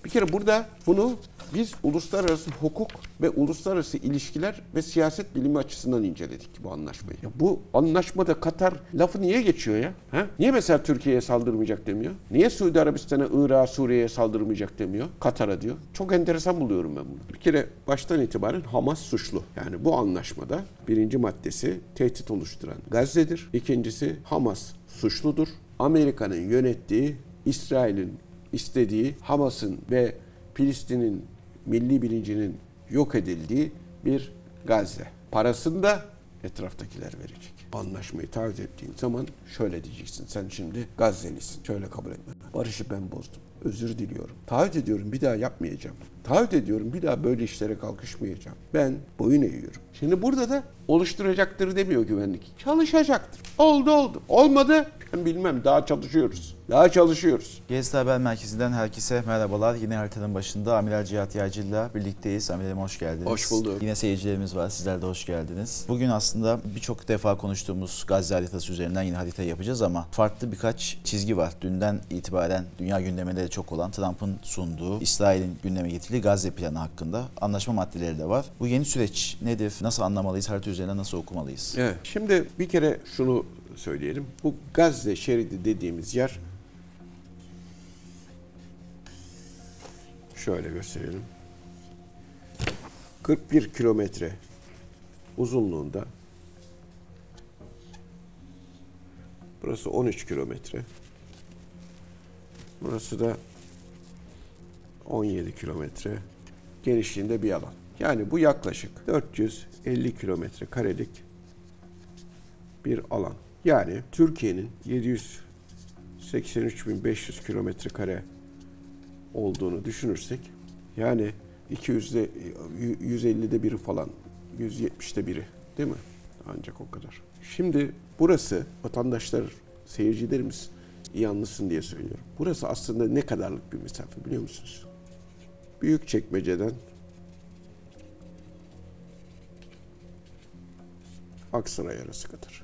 Bir kere burada bunu biz uluslararası hukuk ve uluslararası ilişkiler ve siyaset bilimi açısından inceledik bu anlaşmayı. Ya bu anlaşmada Katar lafı niye geçiyor ya? Ha? Niye mesela Türkiye'ye saldırmayacak demiyor? Niye Suudi Arabistan'a, Irak'a, Suriye'ye saldırmayacak demiyor? Katar'a diyor. Çok enteresan buluyorum ben bunu. Bir kere baştan itibaren Hamas suçlu. Yani bu anlaşmada birinci maddesi tehdit oluşturan Gazze'dir. İkincisi Hamas suçludur. Amerika'nın yönettiği, İsrail'in istediği, Hamas'ın ve Filistin'in milli bilincinin yok edildiği bir Gazze. Parasını da etraftakiler verecek. Anlaşmayı taahhüt ettiğin zaman şöyle diyeceksin. Sen şimdi Gazze'lisin. Şöyle kabul etme. Barışı ben bozdum. Özür diliyorum. Taahhüt ediyorum bir daha yapmayacağım. Taahhüt ediyorum bir daha böyle işlere kalkışmayacağım. Ben boyun eğiyorum. Şimdi burada da oluşturacaktır demiyor güvenlik. Çalışacaktır. Oldu. Olmadı. Ben bilmem. Daha çalışıyoruz. GZT Haber Merkezi'nden herkese merhabalar. Yine haritanın başında Amiral Cihat Yaycı'yla birlikteyiz. Amirim hoş geldiniz. Hoş bulduk. Yine seyircilerimiz var. Sizler de hoş geldiniz. Bugün aslında birçok defa konuştuğumuz Gazze haritası üzerinden yine harita yapacağız ama farklı birkaç çizgi var. Dünden itibaren dünya gündeminde de çok olan Trump'ın sunduğu, İsrail'in gündeme getirdiği Gazze planı hakkında anlaşma maddeleri de var. Bu yeni süreç nedir? Nasıl anlamalıyız? Harita üzerinden nasıl okumalıyız? Evet. Şimdi bir kere şunu söyleyelim. Bu Gazze şeridi dediğimiz yer şöyle gösterelim. 41 kilometre uzunluğunda. Burası 13 kilometre. Burası da 17 kilometre genişliğinde bir alan. Yani bu yaklaşık 450 kilometre karelik bir alan. Yani Türkiye'nin 783.500 kilometre kare olduğunu düşünürsek, yani 150'de biri falan, 170'te biri değil mi? Ancak o kadar. Şimdi burası vatandaşlar, seyircilerimiz iyi anlasın diye söylüyorum. Burası aslında ne kadarlık bir mesafe biliyor musunuz? Büyükçekmece'den Aksaray arası kadar.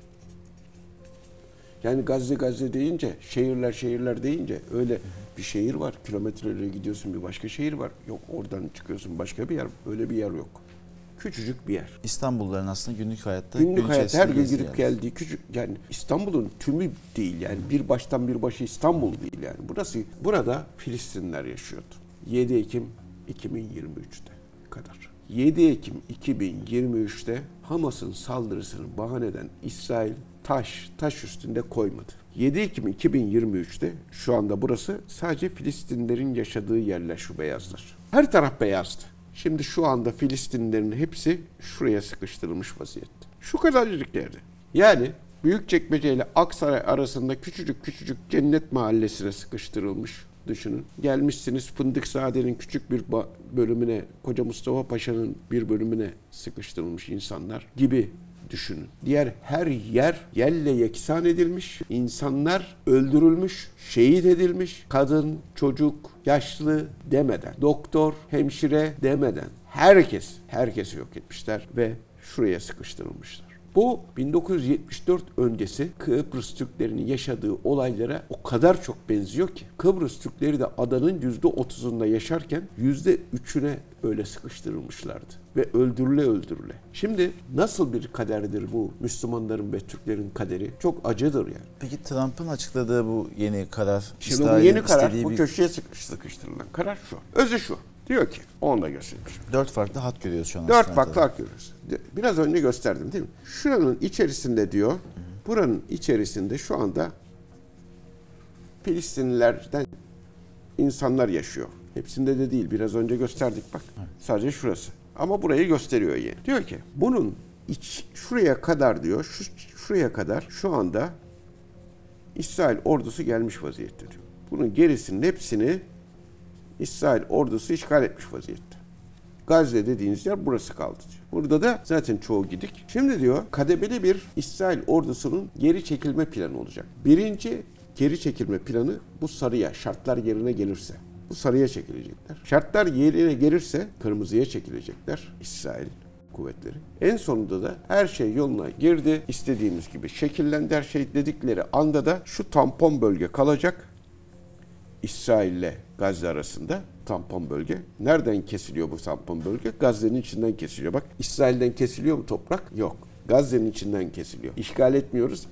Yani Gazze deyince, şehirler deyince öyle bir şehir var. Kilometrelerce gidiyorsun bir başka şehir var. Yok oradan çıkıyorsun başka bir yer. Öyle bir yer yok. Küçücük bir yer. İstanbulluların aslında günlük hayatta her gün gidip geldiği küçük, yani İstanbul'un tümü değil yani bir baştan bir başı İstanbul değil yani. Burada Filistinler yaşıyordu. 7 Ekim 2023'te kadar. 7 Ekim 2023'te Hamas'ın saldırısını bahaneden İsrail taş üstünde koymadı. 7 Ekim 2023'te şu anda burası sadece Filistinlerin yaşadığı yerler, şu beyazlar. Her taraf beyazdı. Şimdi şu anda Filistinlerin hepsi şuraya sıkıştırılmış vaziyette. Şu kadarcık yerde. Yani Büyükçekmece ile Aksaray arasında küçücük cennet mahallesine sıkıştırılmış. Düşünün. Gelmişsiniz Fındıkzade'nin küçük bir bölümüne, Koca Mustafa Paşa'nın bir bölümüne sıkıştırılmış insanlar gibi düşünün. Diğer her yer yerle yeksan edilmiş, insanlar öldürülmüş, şehit edilmiş, kadın, çocuk, yaşlı demeden, doktor, hemşire demeden herkesi yok etmişler ve şuraya sıkıştırılmışlar. Bu 1974 öncesi Kıbrıs Türklerinin yaşadığı olaylara o kadar çok benziyor ki. Kıbrıs Türkleri de adanın %30'unda yaşarken %3'üne öyle sıkıştırılmışlardı. Ve öldürüle. Şimdi nasıl bir kaderdir bu Müslümanların ve Türklerin kaderi? Çok acıdır yani. Peki Trump'ın açıkladığı bu yeni karar, şimdi bu yeni karar, bu köşeye sıkıştırılan karar şu. Özü şu. Diyor ki, onu da göstermiş. 4 farklı hat görüyoruz şu an. 4 farklı hat görüyoruz. Biraz önce gösterdim değil mi? Şuranın içerisinde diyor, buranın içerisinde şu anda Filistinlilerden insanlar yaşıyor. Hepsinde de değil, biraz önce gösterdik bak. Sadece şurası. Ama burayı gösteriyor yine. Diyor ki, bunun şuraya kadar diyor, şuraya kadar şu anda İsrail ordusu gelmiş vaziyette diyor. Bunun gerisinin hepsini İsrail ordusu işgal etmiş vaziyette. Gazze dediğiniz yer burası kaldı diyor. Burada da zaten çoğu gidik. Şimdi diyor kademeli bir İsrail ordusunun geri çekilme planı olacak. Birinci geri çekilme planı bu sarıya, şartlar yerine gelirse. Bu sarıya çekilecekler. Şartlar yerine gelirse kırmızıya çekilecekler İsrail kuvvetleri. En sonunda da her şey yoluna girdi. İstediğimiz gibi şekillendi her şey dedikleri anda da şu tampon bölge kalacak. İsrail ile Gazze arasında tampon bölge. Nereden kesiliyor bu tampon bölge? Gazze'nin içinden kesiliyor. Bak, İsrail'den kesiliyor mu toprak? Yok. Gazze'nin içinden kesiliyor. İşgal etmiyoruz.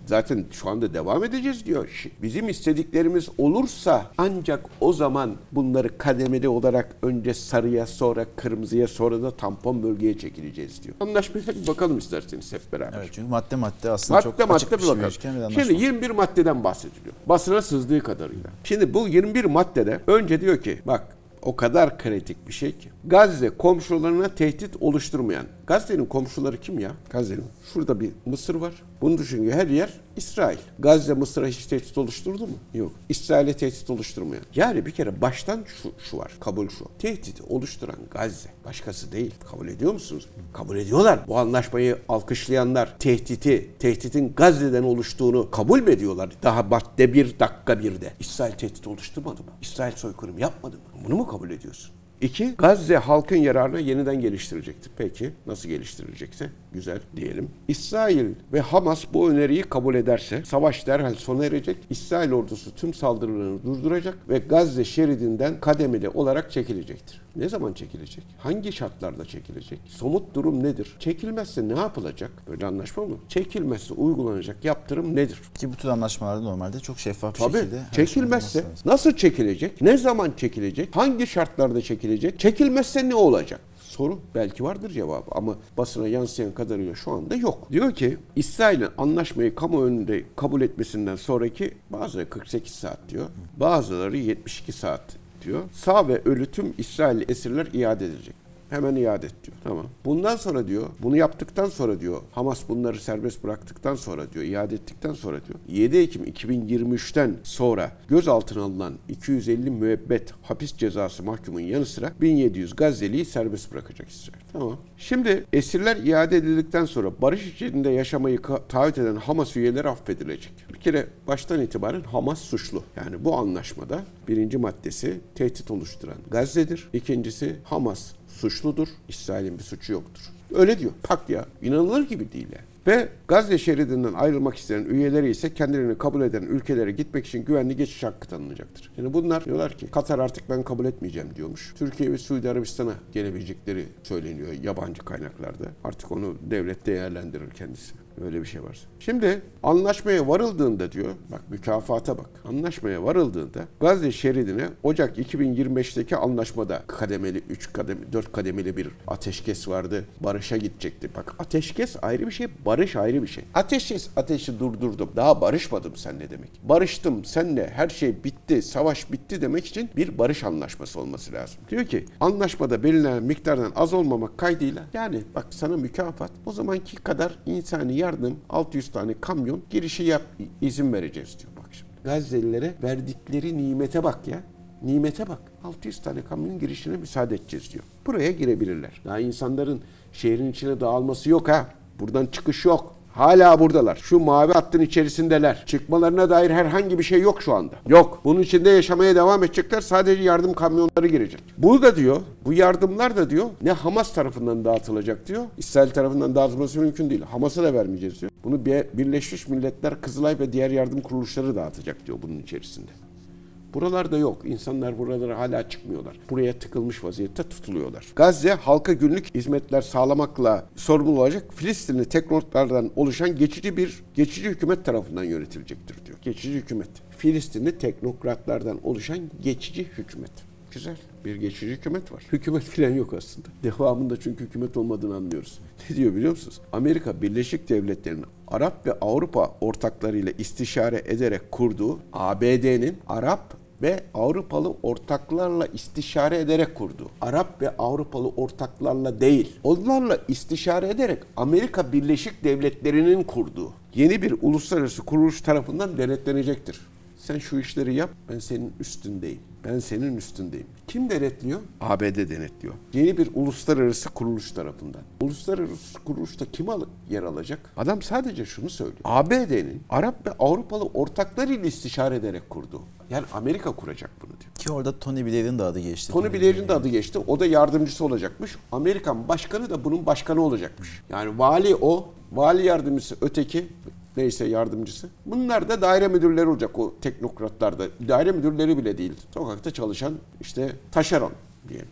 Zaten şu anda devam edeceğiz diyor. Bizim istediklerimiz olursa ancak o zaman bunları kademeli olarak önce sarıya, sonra kırmızıya, sonra da tampon bölgeye çekileceğiz diyor. Anlaşmaya bir bakalım isterseniz hep beraber. Evet, çünkü madde aslında çok açık bir anlaşma. Şimdi 21 maddeden bahsediliyor. Basına sızdığı kadarıyla. Şimdi bu 21 maddede önce diyor ki bak, o kadar kritik bir şey ki. Gazze komşularına tehdit oluşturmayan. Gazze'nin komşuları kim ya? Gazze'nin. Şurada bir Mısır var. Bunu düşünüyor. Her yer İsrail. Gazze Mısır'a hiç tehdit oluşturdu mu? Yok. İsrail'e tehdit oluşturmayan. Yani bir kere baştan şu var. Kabul şu. Tehdit oluşturan Gazze. Başkası değil. Kabul ediyor musunuz? Kabul ediyorlar. Bu anlaşmayı alkışlayanlar tehditin Gazze'den oluştuğunu kabul mü ediyorlar? Daha madde 1 dakika 1'de. İsrail tehdit oluşturmadı mı? İsrail soykırım yapmadı mı? Bunu mu kabul ediyorsun? 2. Gazze halkın yararına yeniden geliştirecektir. Peki nasıl geliştirilecekse güzel diyelim. İsrail ve Hamas bu öneriyi kabul ederse savaş derhal sona erecek. İsrail ordusu tüm saldırılarını durduracak ve Gazze şeridinden kademeli olarak çekilecektir. Ne zaman çekilecek? Hangi şartlarda çekilecek? Somut durum nedir? Çekilmezse ne yapılacak? Böyle anlaşma mı? Çekilmezse uygulanacak yaptırım nedir? Ki bu tür anlaşmalarda normalde çok şeffaf bir Tabii, şekilde... çekilmezse nasıl çekilecek? Ne zaman çekilecek? Hangi şartlarda çekilecek? Çekilmezse ne olacak? Soru belki vardır cevabı ama basına yansıyan kadarıyla şu anda yok. Diyor ki İsrail'in anlaşmayı kamuoyunda kabul etmesinden sonraki bazıları 48 saat diyor. Bazıları 72 saat diyor. Sağ ve ölü tüm İsrailli esirler iade edilecek. Hemen iade et diyor. Tamam. Bundan sonra diyor, bunu yaptıktan sonra diyor, Hamas bunları serbest bıraktıktan sonra diyor, iade ettikten sonra diyor, 7 Ekim 2023'ten sonra gözaltına alınan 250 müebbet hapis cezası mahkumun yanı sıra 1700 Gazze'liyi serbest bırakacak İsrail. Tamam. Şimdi esirler iade edildikten sonra barış içinde yaşamayı taahhüt eden Hamas üyeleri affedilecek. Bir kere baştan itibaren Hamas suçlu. Yani bu anlaşmada birinci maddesi tehdit oluşturan Gazze'dir. İkincisi Hamas suçludur. İsrail'in bir suçu yoktur. Öyle diyor. Pak ya. İnanılır gibi değil yani. Ve Gazze şeridinden ayrılmak isteyen üyeleri ise kendilerini kabul eden ülkelere gitmek için güvenli geçiş hakkı tanınacaktır. Yani bunlar diyorlar ki Katar artık ben kabul etmeyeceğim diyormuş. Türkiye ve Suudi Arabistan'a gelebilecekleri söyleniyor yabancı kaynaklarda. Artık onu devlet değerlendirir kendisi. Öyle bir şey var. Şimdi anlaşmaya varıldığında diyor, bak mükafata bak. Anlaşmaya varıldığında Gazze şeridine Ocak 2025'teki anlaşmada kademeli 4 kademeli bir ateşkes vardı. Barışa gidecekti. Bak ateşkes ayrı bir şey, barış ayrı bir şey. Ateşi durdurdum. Daha barışmadım seninle demek. Barıştım seninle, her şey bitti, savaş bitti demek için bir barış anlaşması olması lazım. Diyor ki anlaşmada belirlenen miktardan az olmamak kaydıyla yani bak sana mükafat o zamanki kadar insani yardım 600 tane kamyon girişi izin vereceğiz diyor bak şimdi. Gazelilere verdikleri nimete bak ya. Nimete bak. 600 tane kamyon girişine müsaade edeceğiz diyor. Buraya girebilirler. Daha insanların şehrin içine dağılması yok ha. Buradan çıkış yok. Hala buradalar. Şu mavi hattın içerisindeler. Çıkmalarına dair herhangi bir şey yok şu anda. Yok. Bunun içinde yaşamaya devam edecekler. Sadece yardım kamyonları girecek. Bu da diyor, bu yardımlar da diyor ne Hamas tarafından dağıtılacak diyor. İsrail tarafından dağıtılması mümkün değil. Hamas'a da vermeyeceğiz diyor. Bunu Birleşmiş Milletler, Kızılay ve diğer yardım kuruluşları dağıtacak diyor bunun içerisinde. Buralarda yok. İnsanlar buralara hala çıkmıyorlar. Buraya tıkılmış vaziyette tutuluyorlar. Gazze halka günlük hizmetler sağlamakla sorumlu olacak Filistinli teknokratlardan oluşan geçici hükümet tarafından yönetilecektir diyor. Geçici hükümet. Filistinli teknokratlardan oluşan geçici hükümet. Güzel. Bir geçici hükümet var. Hükümet filan yok aslında. Devamında çünkü hükümet olmadığını anlıyoruz. Ne diyor biliyor musunuz? Amerika Birleşik Devletleri'nin Arap ve Avrupa ortaklarıyla istişare ederek kurduğu ABD'nin Arap ve Avrupalı ortaklarla istişare ederek kurduğu. Arap ve Avrupalı ortaklarla değil. Onlarla istişare ederek Amerika Birleşik Devletleri'nin kurduğu yeni bir uluslararası kuruluş tarafından denetlenecektir. Sen şu işleri yap, ben senin üstündeyim. Ben senin üstündeyim. Kim denetliyor? ABD denetliyor. Yeni bir uluslararası kuruluş tarafından. Uluslararası kuruluşta kim yer alacak? Adam sadece şunu söylüyor. ABD'nin Arap ve Avrupalı ortaklarıyla istişare ederek kurduğu. Yani Amerika kuracak bunu diyor. Ki orada Tony Blair'in de adı geçti. Tony Blair'in de adı geçti. O da yardımcısı olacakmış. Amerikan başkanı da bunun başkanı olacakmış. Yani vali o, vali yardımcısı öteki. neyse yardımcısı. Bunlar da daire müdürleri olacak, o teknokratlar da. Daire müdürleri bile değil. Sokakta çalışan işte taşeron diyelim.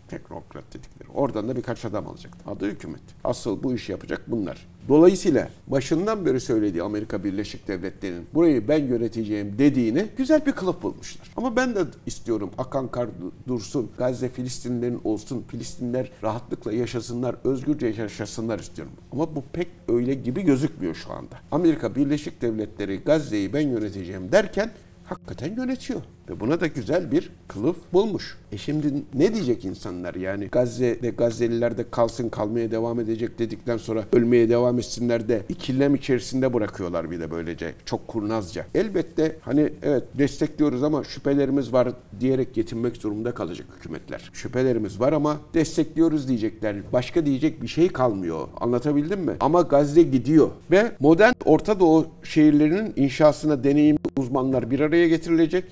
Teknokrat dedikleri. Oradan da birkaç adam alacak. Adı hükümet. Asıl bu işi yapacak bunlar. Dolayısıyla başından beri söylediği Amerika Birleşik Devletleri'nin burayı ben yöneteceğim dediğini güzel bir kılıf bulmuşlar. Ama ben de istiyorum akan kar dursun, Gazze Filistinlerin olsun, Filistinler rahatlıkla yaşasınlar, özgürce yaşasınlar istiyorum. Ama bu pek öyle gibi gözükmüyor şu anda. Amerika Birleşik Devletleri Gazze'yi ben yöneteceğim derken hakikaten yönetiyor. Ve buna da güzel bir kılıf bulmuş. Şimdi ne diyecek insanlar? Yani Gazze'de Gazze'liler de kalsın, kalmaya devam edecek dedikten sonra ölmeye devam etsinler de ikilem içerisinde bırakıyorlar bir de böylece. Çok kurnazca. Elbette hani evet destekliyoruz ama şüphelerimiz var diyerek yetinmek zorunda kalacak hükümetler. Şüphelerimiz var ama destekliyoruz diyecekler. Başka diyecek bir şey kalmıyor. Anlatabildim mi? Ama Gazze gidiyor. Ve modern Orta Doğu şehirlerinin inşasına deneyimli uzmanlar bir araya getirilecek.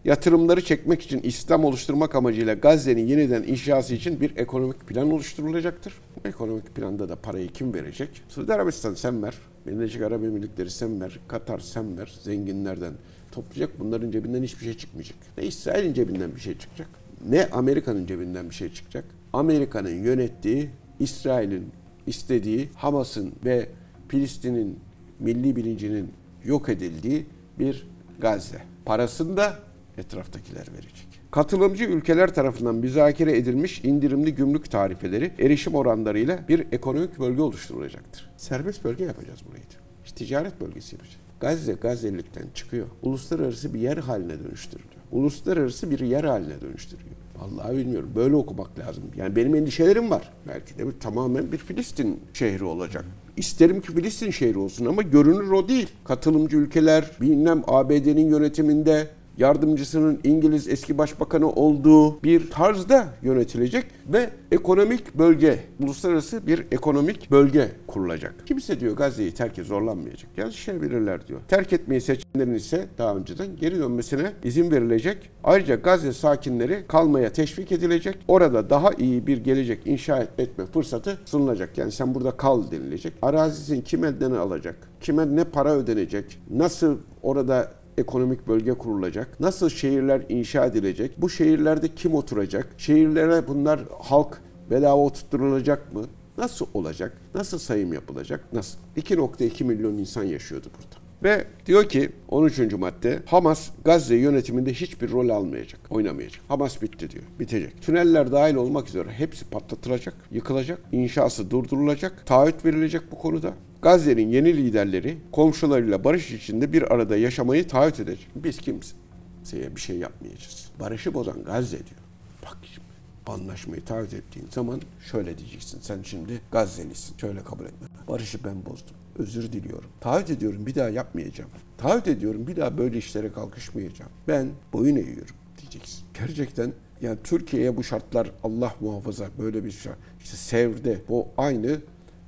Yatırımları çekmek için İslam oluşturmak amacıyla Gazze'nin yeniden inşası için bir ekonomik plan oluşturulacaktır. Bu ekonomik planda da parayı kim verecek? Suudi Arabistan sen ver, Birleşik Arap Emirlikleri sen ver, Katar sen ver, zenginlerden toplayacak. Bunların cebinden hiçbir şey çıkmayacak. Ne İsrail'in cebinden bir şey çıkacak, ne Amerika'nın cebinden bir şey çıkacak. Amerika'nın yönettiği, İsrail'in istediği, Hamas'ın ve Filistin'in milli bilincinin yok edildiği bir Gazze. Parasını da etraftakiler verecek. Katılımcı ülkeler tarafından müzakere edilmiş indirimli gümrük tarifeleri erişim oranlarıyla bir ekonomik bölge oluşturulacaktır. Serbest bölge yapacağız burayı. İşte ticaret bölgesi yapacağız. Gazze, Gazze'likten çıkıyor. Uluslararası bir yer haline dönüştürülüyor. Uluslararası bir yer haline dönüştürüyor. Vallahi bilmiyorum. Böyle okumak lazım. Yani benim endişelerim var. Belki de tamamen bir Filistin şehri olacak. İsterim ki Filistin şehri olsun ama görünür o değil. Katılımcı ülkeler, bilmem ABD'nin yönetiminde yardımcısının İngiliz eski başbakanı olduğu bir tarzda yönetilecek ve ekonomik bölge, uluslararası bir ekonomik bölge kurulacak. Kimse diyor Gazze'yi terk zorlanmayacak. Yazışabilirler diyor. Terk etmeyi seçenlerin ise daha önceden geri dönmesine izin verilecek. Ayrıca Gazze sakinleri kalmaya teşvik edilecek. Orada daha iyi bir gelecek inşa etme fırsatı sunulacak. Yani sen burada kal denilecek. Arazisini kim elden alacak? Kime ne para ödenecek? Nasıl orada ekonomik bölge kurulacak? Nasıl şehirler inşa edilecek? Bu şehirlerde kim oturacak? Şehirlere bunlar halk bedava oturtulacak mı? Nasıl olacak? Nasıl sayım yapılacak? Nasıl? 2,2 milyon insan yaşıyordu burada. Ve diyor ki 13. madde Hamas Gazze yönetiminde hiçbir rol almayacak, oynamayacak. Hamas bitti diyor. Bitecek. Tüneller dahil olmak üzere hepsi patlatılacak, yıkılacak, inşası durdurulacak, taahhüt verilecek bu konuda. Gazze'nin yeni liderleri komşularıyla barış içinde bir arada yaşamayı taahhüt edecek. Biz kimseye bir şey yapmayacağız. Barışı bozan Gazze diyor. Bak şimdi anlaşmayı taahhüt ettiğin zaman şöyle diyeceksin. Sen şimdi Gazze'lisin. Şöyle kabul etme. Barışı ben bozdum. Özür diliyorum. Taahhüt ediyorum bir daha yapmayacağım. Taahhüt ediyorum bir daha böyle işlere kalkışmayacağım. Ben boyun eğiyorum diyeceksin. Gerçekten yani Türkiye'ye bu şartlar Allah muhafaza böyle bir şart. İşte Sevr'de bu aynı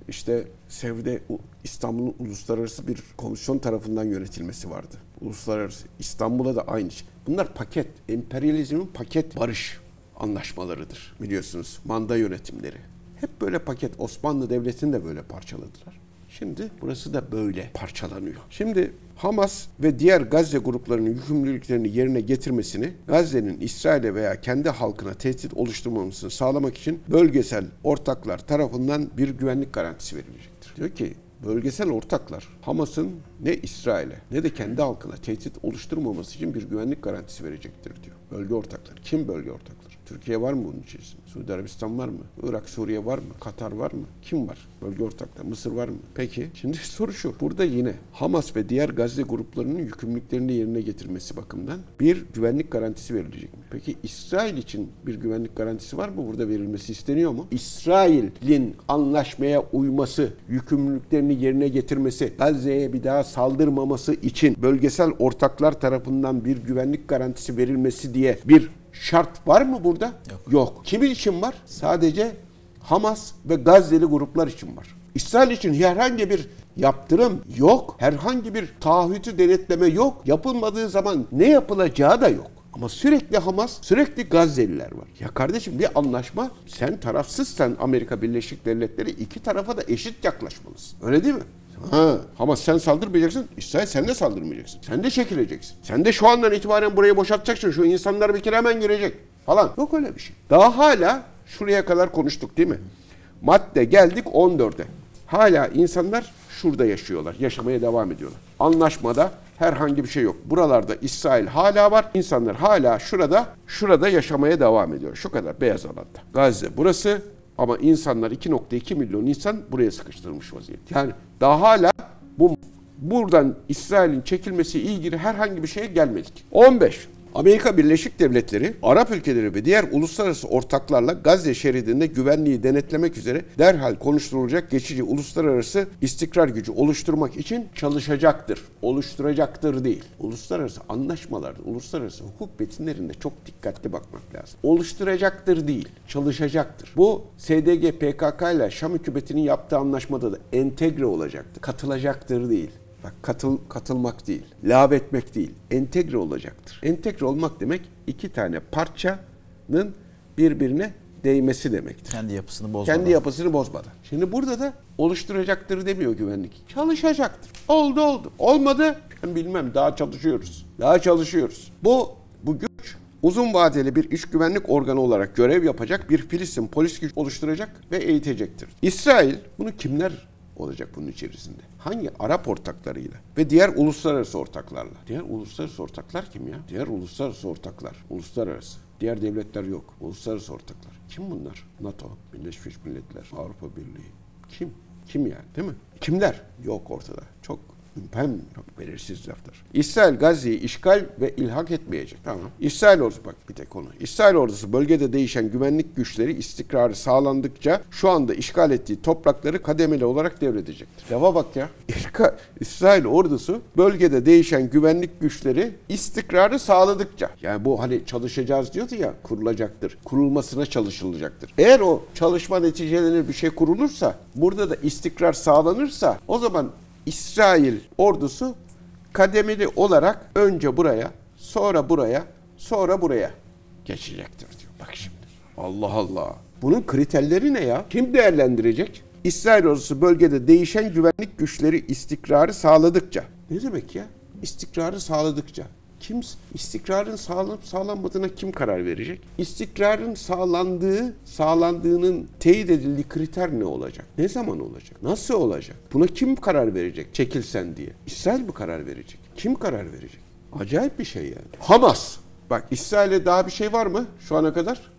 işte Sevr'de İstanbul'un uluslararası bir komisyon tarafından yönetilmesi vardı. Uluslararası. İstanbul'a da aynı şey. Bunlar paket. Emperyalizmin paket barış anlaşmalarıdır biliyorsunuz. Manda yönetimleri. Hep böyle paket. Osmanlı Devleti'ni de böyle parçaladılar. Şimdi burası da böyle parçalanıyor. Şimdi Hamas ve diğer Gazze gruplarının yükümlülüklerini yerine getirmesini, Gazze'nin İsrail'e veya kendi halkına tehdit oluşturmamasını sağlamak için bölgesel ortaklar tarafından bir güvenlik garantisi verilecektir. Diyor ki bölgesel ortaklar Hamas'ın ne İsrail'e ne de kendi halkına tehdit oluşturmaması için bir güvenlik garantisi verecektir diyor. Bölge ortakları. Kim bölge ortakları? Türkiye var mı bunun içerisinde? Suudi Arabistan var mı? Irak, Suriye var mı? Katar var mı? Kim var? Bölge ortakları. Mısır var mı? Peki şimdi soru şu. Burada yine Hamas ve diğer Gazze gruplarının yükümlülüklerini yerine getirmesi bakımından bir güvenlik garantisi verilecek mi? Peki İsrail için bir güvenlik garantisi var mı? Burada verilmesi isteniyor mu? İsrail'in anlaşmaya uyması, yükümlülüklerini yerine getirmesi, Gazze'ye bir daha saldırmaması için bölgesel ortaklar tarafından bir güvenlik garantisi verilmesi diye bir şart var mı burada? Yok. Kimin için var? Sadece Hamas ve Gazze'li gruplar için var. İsrail için herhangi bir yaptırım yok. Herhangi bir taahhütü denetleme yok. Yapılmadığı zaman ne yapılacağı da yok. Ama sürekli Hamas, sürekli Gazze'liler var. Ya kardeşim bir anlaşma, sen tarafsızsan Amerika Birleşik Devletleri iki tarafa da eşit yaklaşmalısın. Öyle değil mi? Hamas sen saldırmayacaksın, İsrail sen de saldırmayacaksın. Sen de çekileceksin. Sen de şu andan itibaren burayı boşaltacaksın. Şu insanlar bir kere hemen girecek falan. Yok öyle bir şey. Daha hala şuraya kadar konuştuk değil mi? Madde geldik 14'e. Hala insanlar şurada yaşıyorlar. Yaşamaya devam ediyorlar. Anlaşmada herhangi bir şey yok. Buralarda İsrail hala var. İnsanlar hala şurada yaşamaya devam ediyor. Şu kadar beyaz alanda. Gazze burası ama insanlar 2.2 milyon insan buraya sıkıştırılmış vaziyette. Yani daha hala buradan İsrail'in çekilmesiyle ilgili herhangi bir şeye gelmedik. 15. Amerika Birleşik Devletleri, Arap ülkeleri ve diğer uluslararası ortaklarla Gazze şeridinde güvenliği denetlemek üzere derhal konuşturulacak geçici uluslararası istikrar gücü oluşturmak için çalışacaktır. Oluşturacaktır değil. Uluslararası anlaşmalarda, uluslararası hukuk metinlerinde çok dikkatli bakmak lazım. Oluşturacaktır değil, çalışacaktır. Bu SDG, PKK ile Şam hükümetinin yaptığı anlaşmada da entegre olacaktır. Katılacaktır değil. Bak katılmak değil, lağvetmek değil, entegre olacaktır. Entegre olmak demek iki tane parçanın birbirine değmesi demektir. Kendi yapısını bozmadan. Kendi yapısını bozmadan. Şimdi burada da oluşturacaktır demiyor güvenlik. Çalışacaktır. Oldu. Olmadı. Ben bilmem daha çalışıyoruz. Bu güç uzun vadeli bir iç güvenlik organı olarak görev yapacak bir Filistin polis gücü oluşturacak ve eğitecektir. İsrail bunu kimler olacak bunun içerisinde? Hangi Arap ortaklarıyla ve diğer uluslararası ortaklarla? Diğer uluslararası ortaklar kim ya? Diğer uluslararası ortaklar. Uluslararası. Diğer devletler yok. Uluslararası ortaklar. Kim bunlar? NATO, Birleşmiş Milletler, Avrupa Birliği. Kim? Kim yani değil mi? Kimler? Yok ortada. Çok belirsiz laflar. İsrail Gazze'yi işgal ve ilhak etmeyecek. Tamam. İsrail ordusu bak bir tek konu. İsrail ordusu bölgede değişen güvenlik güçleri istikrarı sağlandıkça şu anda işgal ettiği toprakları kademeli olarak devredecektir. Lafa bak ya. İsrail ordusu bölgede değişen güvenlik güçleri istikrarı sağladıkça. Yani bu hani çalışacağız diyordu ya, kurulacaktır. Kurulmasına çalışılacaktır. Eğer o çalışma neticelenir bir şey kurulursa, burada da istikrar sağlanırsa o zaman İsrail ordusu kademeli olarak önce buraya, sonra buraya geçecektir diyor. Bak şimdi. Allah Allah. Bunun kriterleri ne ya? Kim değerlendirecek? İsrail ordusu bölgede değişen güvenlik güçleri istikrarı sağladıkça. Ne demek ya? İstikrarı sağladıkça. Kim istikrarın sağlanıp sağlanmadığına kim karar verecek? İstikrarın sağlandığının teyit edildiği kriter ne olacak? Ne zaman olacak? Nasıl olacak? Buna kim karar verecek? Çekilsen diye. İsrail mi karar verecek? Kim karar verecek? Acayip bir şey yani. Hamas. Bak İsrail'e daha bir şey var mı şu ana kadar?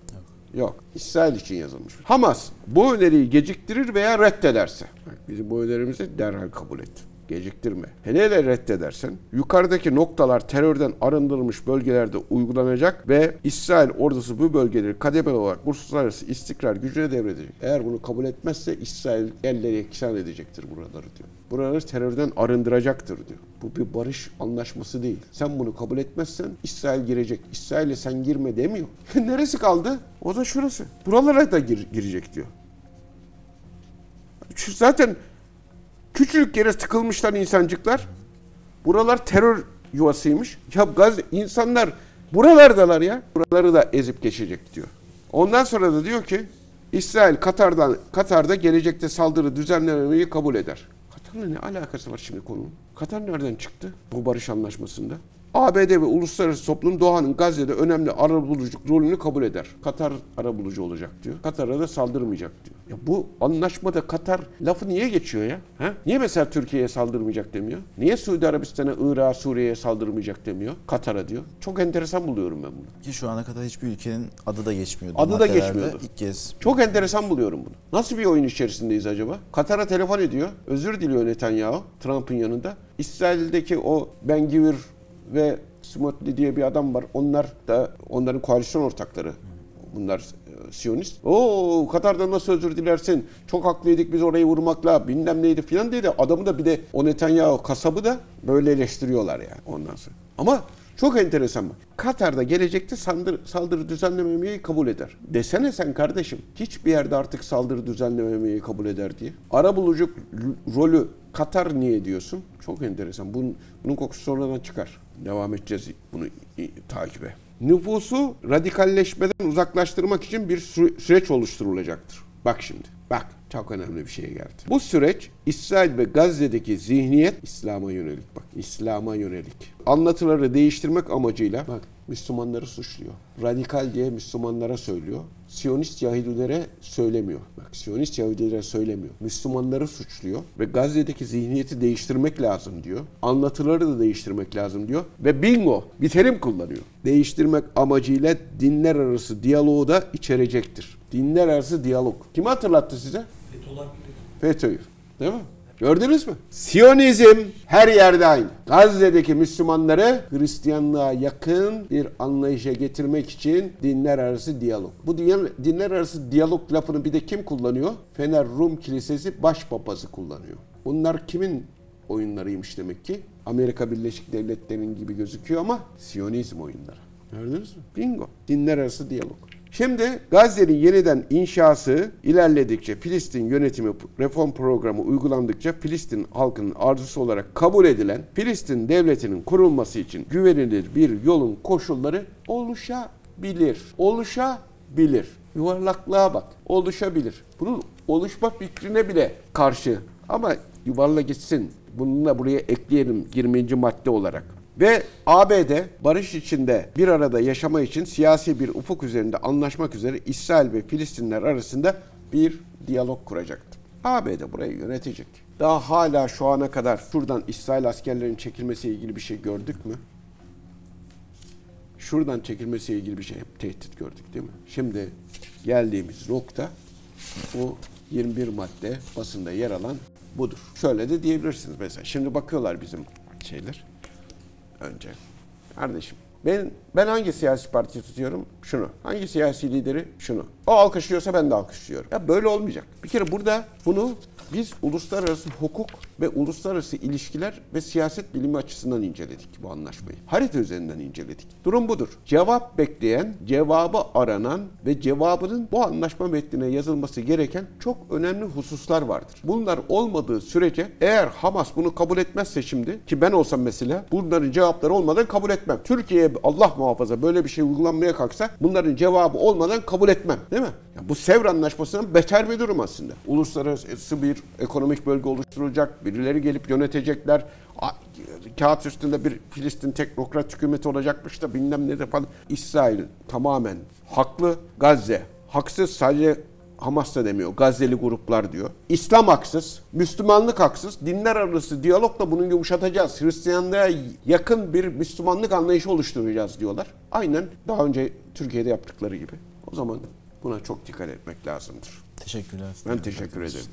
Yok. İsrail için yazılmış. Hamas bu öneriyi geciktirir veya reddederse. Bak, bizim bu önerimizi derhal kabul et. Geciktirme. Hele reddedersen yukarıdaki noktalar terörden arındırılmış bölgelerde uygulanacak ve İsrail ordusu bu bölgeleri kademeli olarak uluslararası istikrar gücüne devredecek. Eğer bunu kabul etmezse İsrail elleri eksan edecektir buraları diyor. Buraları terörden arındıracaktır diyor. Bu bir barış anlaşması değil. Sen bunu kabul etmezsen İsrail girecek. İsrail'e sen girme demiyor. Neresi kaldı? O da şurası. Buralara da girecek diyor. Zaten küçücük yere tıkılmışlar insancıklar. Buralar terör yuvasıymış. Ya Gazze insanlar buralardalar ya. Buraları da ezip geçecek diyor. Ondan sonra da diyor ki İsrail Katar'da gelecekte saldırı düzenlemeyi kabul eder. Katar'la ne alakası var şimdi konunun? Katar nereden çıktı bu barış anlaşmasında? ABD ve uluslararası toplum Doha'nın Gazze'de önemli arabuluculuk rolünü kabul eder. Katar arabulucu olacak diyor. Katar'a da saldırmayacak diyor. Ya bu anlaşmada Katar lafı niye geçiyor ya? Ha? Niye mesela Türkiye'ye saldırmayacak demiyor? Niye Suudi Arabistan'a, Irak'a, Suriye'ye saldırmayacak demiyor? Katar'a diyor. Çok enteresan buluyorum ben bunu. Ki şu ana kadar hiçbir ülkenin adı da geçmiyordu. Adı da geçmiyordu. İlk kez. Çok enteresan buluyorum bunu. Nasıl bir oyun içerisindeyiz acaba? Katar'a telefon ediyor. Özür diliyor Netanyahu Trump'ın yanında. İsrail'deki o Ben Gvir ve Smotli diye bir adam var. Onlar da onların koalisyon ortakları. Bunlar Siyonist. Katar'dan nasıl özür dilersin? Çok haklıydık biz orayı vurmakla bilmem neydi filan diye de adamı da bir de o Netanyahu kasabı da böyle eleştiriyorlar yani ondan sonra. Ama çok enteresan bak. Katar'da gelecekte saldırı düzenlememeyi kabul eder. Desene sen kardeşim. Hiçbir yerde artık saldırı düzenlememeyi kabul eder diye. Arabulucu rolü Katar niye diyorsun? Çok enteresan. Bunun kokusu sonradan çıkar. Devam edeceğiz bunu takibe. Nüfusu radikalleşmeden uzaklaştırmak için bir süreç oluşturulacaktır. Bak şimdi. Bak çok önemli bir şeye geldi. Bu süreç İsrail ve Gazze'deki zihniyet İslam'a yönelik. Bak İslam'a yönelik. Anlatıları değiştirmek amacıyla bak Müslümanları suçluyor. Radikal diye Müslümanlara söylüyor. Siyonist Yahudilere söylemiyor. Bak Siyonist Yahudilere söylemiyor. Müslümanları suçluyor ve Gazze'deki zihniyeti değiştirmek lazım diyor. Anlatıları da değiştirmek lazım diyor. Ve bingo bir terim kullanıyor. Değiştirmek amacıyla dinler arası diyaloğu da içerecektir. Dinler arası diyalog. Kimi hatırlattı size? FETÖ'yü. Değil mi? Gördünüz mü? Siyonizm her yerde aynı. Gazze'deki Müslümanları Hristiyanlığa yakın bir anlayışa getirmek için dinler arası diyalog. Bu dinler arası diyalog lafını bir de kim kullanıyor? Fener Rum Kilisesi başpapazı kullanıyor. Bunlar kimin oyunlarıymış demek ki? Amerika Birleşik Devletleri'nin gibi gözüküyor ama Siyonizm oyunları. Gördünüz mü? Bingo. Dinler arası diyalog. Şimdi Gazze'nin yeniden inşası ilerledikçe, Filistin yönetimi reform programı uygulandıkça Filistin halkının arzusu olarak kabul edilen Filistin devletinin kurulması için güvenilir bir yolun koşulları oluşabilir. Oluşabilir. Yuvarlaklığa bak. Oluşabilir. Bunun oluşma fikrine bile karşı. Ama yuvarla gitsin. Bununla buraya ekleyelim 20. madde olarak. Ve ABD barış içinde bir arada yaşama için siyasi bir ufuk üzerinde anlaşmak üzere İsrail ve Filistinler arasında bir diyalog kuracaktı. ABD burayı yönetecek. Daha hala şu ana kadar şuradan İsrail askerlerinin çekilmesiyle ilgili bir şey gördük mü? Şuradan çekilmesiyle ilgili bir şey hep tehdit gördük değil mi? Şimdi geldiğimiz nokta bu 21 madde basında yer alan budur. Şöyle de diyebilirsiniz mesela. Şimdi bakıyorlar bizim şeyler. Önce. Kardeşim ben hangi siyasi partiyi tutuyorum? Şunu. Hangi siyasi lideri? Şunu. O alkışlıyorsa ben de alkışlıyorum. Ya böyle olmayacak. Bir kere burada bunu biz uluslararası hukuk ve uluslararası ilişkiler ve siyaset bilimi açısından inceledik bu anlaşmayı. Harita üzerinden inceledik. Durum budur. Cevap bekleyen, cevabı aranan ve cevabının bu anlaşma metnine yazılması gereken çok önemli hususlar vardır. Bunlar olmadığı sürece eğer Hamas bunu kabul etmezse şimdi ki ben olsam mesela bunların cevapları olmadan kabul etmem. Türkiye'ye Allah muhafaza böyle bir şey uygulanmaya kalksa bunların cevabı olmadan kabul etmem. Değil mi? Ya bu Sevr Anlaşması'nın beter bir durum aslında. Uluslararası bir ekonomik bölge oluşturulacak, birileri gelip yönetecekler. Kağıt üstünde bir Filistin teknokrat hükümeti olacakmış da bilmem ne de falan. İsrail tamamen haklı, Gazze haksız, sadece Hamas da demiyor, Gazze'li gruplar diyor. İslam haksız, Müslümanlık haksız, dinler arası diyalogla bunu yumuşatacağız. Hristiyanlığa yakın bir Müslümanlık anlayışı oluşturacağız diyorlar. Aynen daha önce Türkiye'de yaptıkları gibi. O zaman buna çok dikkat etmek lazımdır. Teşekkürler. Ben teşekkür ederim.